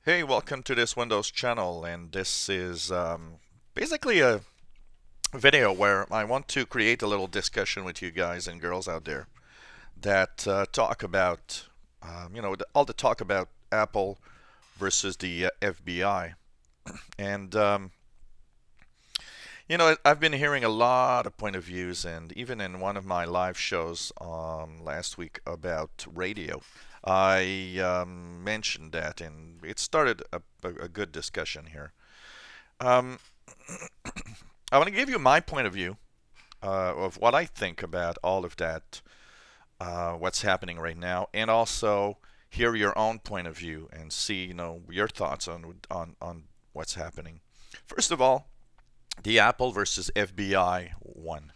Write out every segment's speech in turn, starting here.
Hey, welcome to this Windows channel, and this is basically a video where I want to create a little discussion with you guys and girls out there that talk about, all the talk about Apple versus the FBI. And, I've been hearing a lot of point of views, and even in one of my live shows last week about radio, I mentioned that, and it started a good discussion here. Um, I want to give you my point of view of what I think about all of that, what's happening right now, and also hear your own point of view and see, your thoughts on what's happening. First of all, the Apple versus FBI one.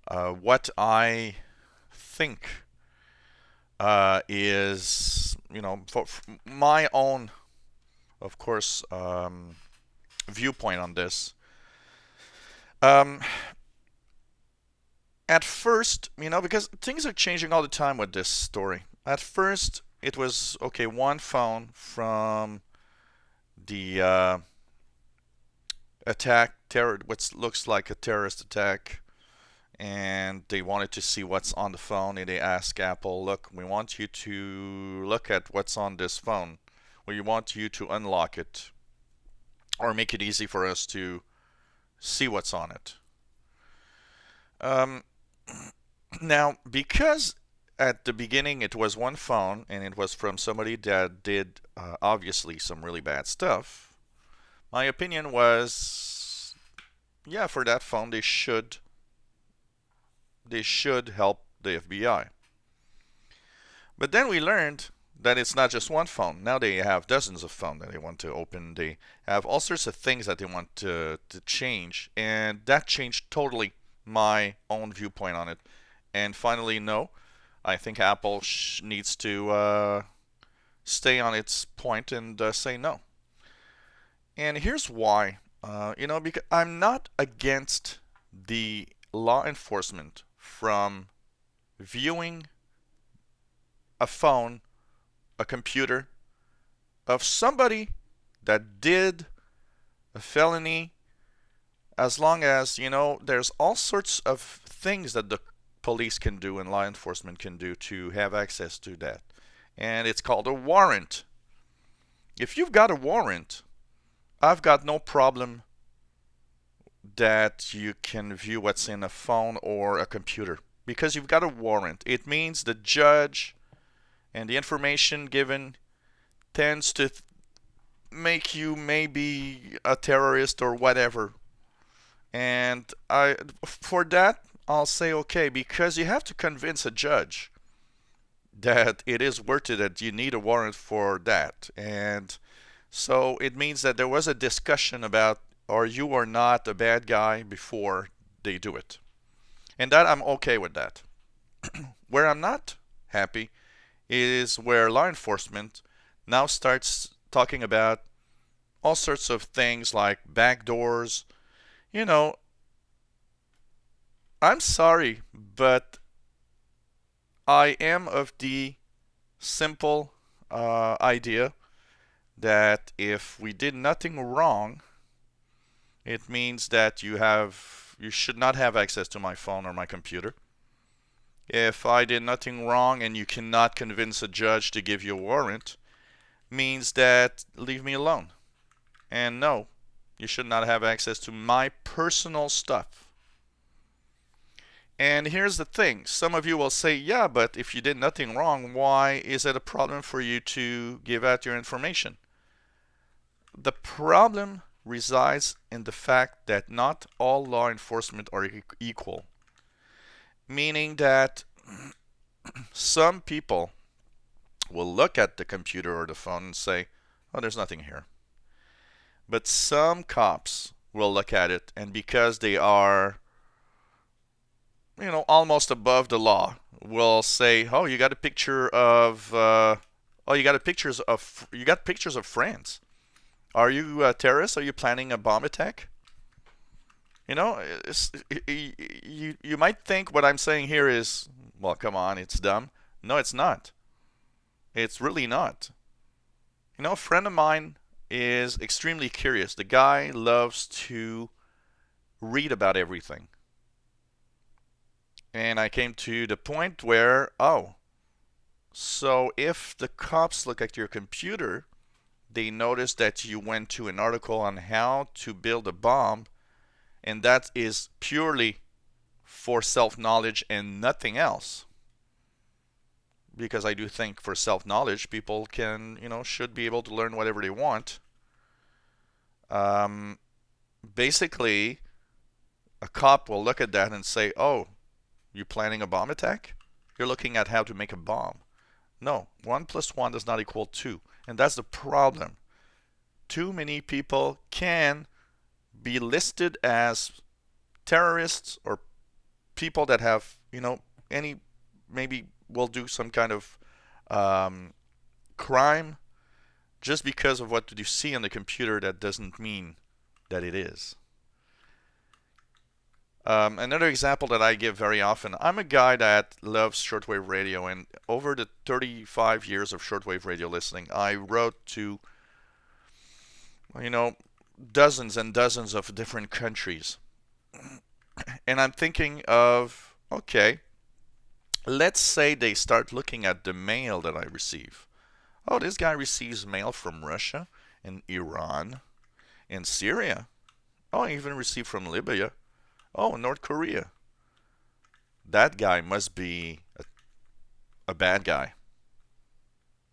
What I think is, for my own, of course, viewpoint on this. Um, at first, because things are changing all the time with this story. At first, it was okay, one phone from the attack, terror, what looks like a terrorist attack, and they wanted to see what's on the phone, and they asked Apple, look, we want you to look at what's on this phone. We want you to unlock it or make it easy for us to see what's on it. Um, Now, because at the beginning it was one phone and it was from somebody that did obviously some really bad stuff, my opinion was, yeah, for that phone they should help the FBI. But then we learned that it's not just one phone. Now they have dozens of phones that they want to open. They have all sorts of things that they want to change, and that changed totally my own viewpoint on it. And finally, no, I think Apple needs to stay on its point and say no. And here's why. Because I'm not against the law enforcement from viewing a phone, a computer of somebody that did a felony, as long as, there's all sorts of things that the police can do and law enforcement can do to have access to that. And it's called a warrant. If you've got a warrant, I've got no problem that you can view what's in a phone or a computer because you've got a warrant. It means the judge and the information given tends to make you maybe a terrorist or whatever. And for that, I'll say okay, because you have to convince a judge that it is worth it, that you need a warrant for that. And so it means that there was a discussion about are you or not a bad guy before they do it. And that I'm okay with that. Where I'm not happy is where law enforcement now starts talking about all sorts of things like backdoors. You know, I'm sorry, but I am of the simple idea that if we did nothing wrong, it means that you should not have access to my phone or my computer. If I did nothing wrong and you cannot convince a judge to give you a warrant, means that leave me alone. And no, you should not have access to my personal stuff. And here's the thing. Some of you will say, yeah, but if you did nothing wrong, why is it a problem for you to give out your information? The problem resides in the fact that not all law enforcement are equal. Meaning that some people will look at the computer or the phone and say, oh, there's nothing here. But some cops will look at it, and because they are, almost above the law, will say, oh, you got a picture of, you got pictures of friends. Are you a terrorist? Are you planning a bomb attack? You might think what I'm saying here is, well, come on, it's dumb. No, it's not. It's really not. A friend of mine is extremely curious. The guy loves to read about everything. And I came to the point where, oh, so if the cops look at your computer, they notice that you went to an article on how to build a bomb, and that is purely for self-knowledge and nothing else. Because I do think for self-knowledge, people can, should be able to learn whatever they want. Basically, a cop will look at that and say, oh, you planning a bomb attack? You're looking at how to make a bomb. No, 1 plus 1 does not equal 2. And that's the problem. Too many people can be listed as terrorists or people that have, maybe will do some kind of crime just because of what you see on the computer. That doesn't mean that it is. Another example that I give very often, I'm a guy that loves shortwave radio, and over the 35 years of shortwave radio listening, I wrote to, dozens and dozens of different countries. And I'm thinking of, okay, let's say they start looking at the mail that I receive. Oh, this guy receives mail from Russia and Iran and Syria. Oh, I even received from Libya. Oh, North Korea. That guy must be a bad guy.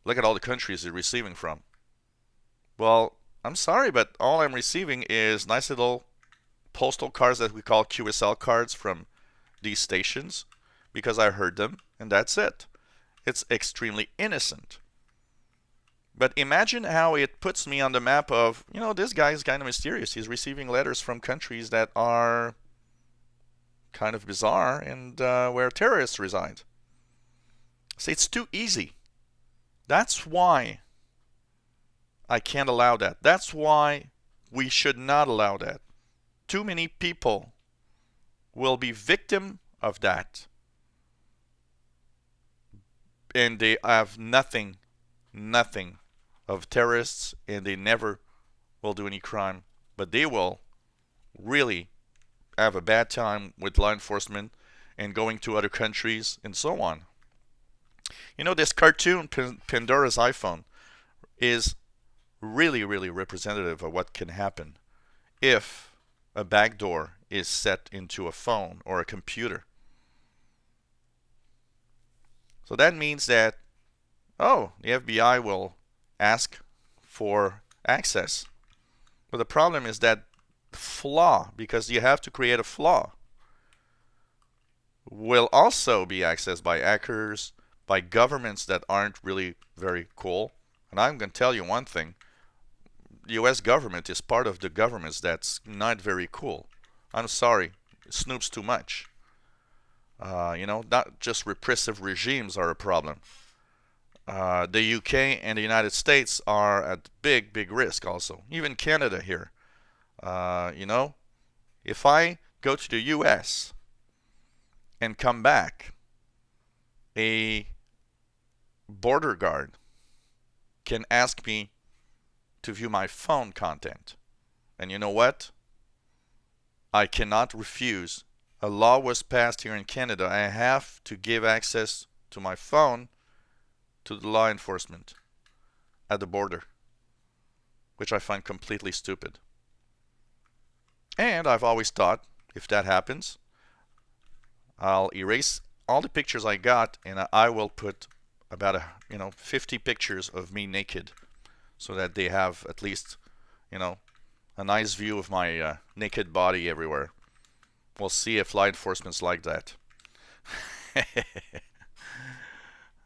Look at all the countries he's receiving from. Well, I'm sorry, but all I'm receiving is nice little postal cards that we call QSL cards from these stations because I heard them, and that's it. It's extremely innocent. But imagine how it puts me on the map of, this guy is kind of mysterious. He's receiving letters from countries that are kind of bizarre and where terrorists reside. So it's too easy. That's why I can't allow that. That's why we should not allow that. Too many people will be victim of that. And they have nothing of terrorists, and they never will do any crime. But they will really have a bad time with law enforcement and going to other countries and so on. This cartoon, Pandora's iPhone, is really, really representative of what can happen if a backdoor is set into a phone or a computer. So that means that, the FBI will ask for access. But the problem is that flaw, because you have to create a flaw, will also be accessed by hackers, by governments that aren't really very cool. And I'm going to tell you one thing. The US government is part of the governments that's not very cool. I'm sorry, it snoops too much. Not just repressive regimes are a problem. The UK and the United States are at big, big risk also. Even Canada here. If I go to the US and come back, a border guard can ask me to view my phone content. And you know what? I cannot refuse. A law was passed here in Canada. I have to give access to my phone to the law enforcement at the border, which I find completely stupid. And I've always thought, if that happens, I'll erase all the pictures I got, and I will put about 50 pictures of me naked, so that they have at least, a nice view of my naked body everywhere. We'll see if law enforcement's like that.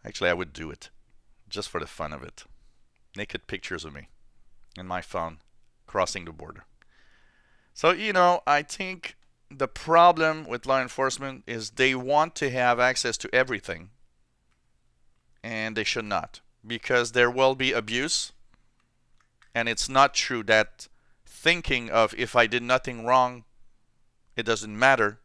Actually, I would do it, just for the fun of it. Naked pictures of me in my phone crossing the border. So, I think the problem with law enforcement is they want to have access to everything, and they should not, because there will be abuse. And it's not true that thinking of if I did nothing wrong, it doesn't matter,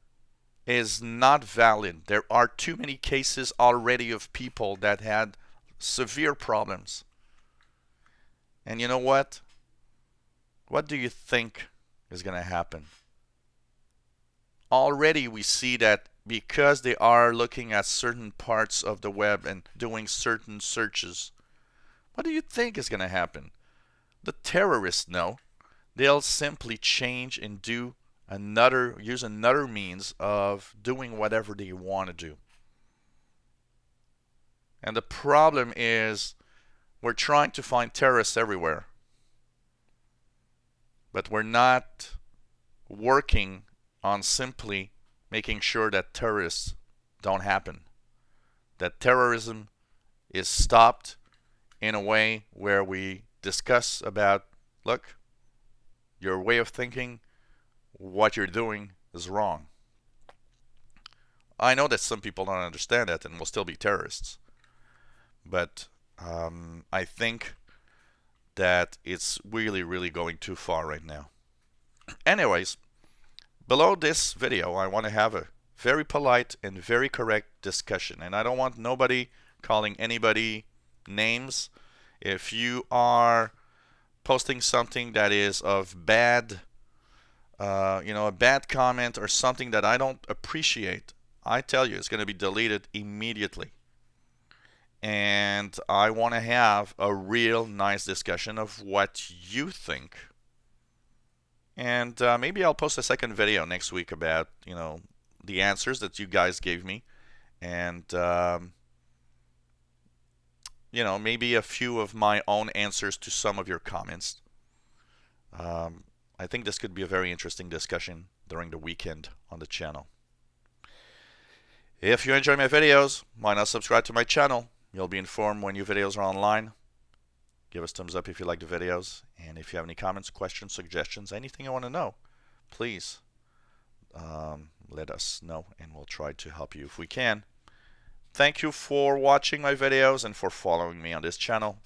is not valid. There are too many cases already of people that had severe problems. And you know what? What do you think is going to happen? Already we see that because they are looking at certain parts of the web and doing certain searches, what do you think is going to happen? The terrorists know. They'll simply change and use another means of doing whatever they want to do. And the problem is we're trying to find terrorists everywhere, but we're not working on simply making sure that terrorists don't happen, that terrorism is stopped in a way where we discuss about, look, your way of thinking, what you're doing is wrong. I know that some people don't understand that and will still be terrorists, but I think that it's really, really going too far right now. Anyways, below this video, I want to have a very polite and very correct discussion, and I don't want nobody calling anybody names. If you are posting something that is of bad, a bad comment or something that I don't appreciate, I tell you it's going to be deleted immediately. And I want to have a real nice discussion of what you think. And maybe I'll post a second video next week about, the answers that you guys gave me. And, maybe a few of my own answers to some of your comments. I think this could be a very interesting discussion during the weekend on the channel. If you enjoy my videos, why not subscribe to my channel? You'll be informed when new videos are online. Give us a thumbs up if you like the videos. And if you have any comments, questions, suggestions, anything you want to know, please let us know and we'll try to help you if we can. Thank you for watching my videos and for following me on this channel.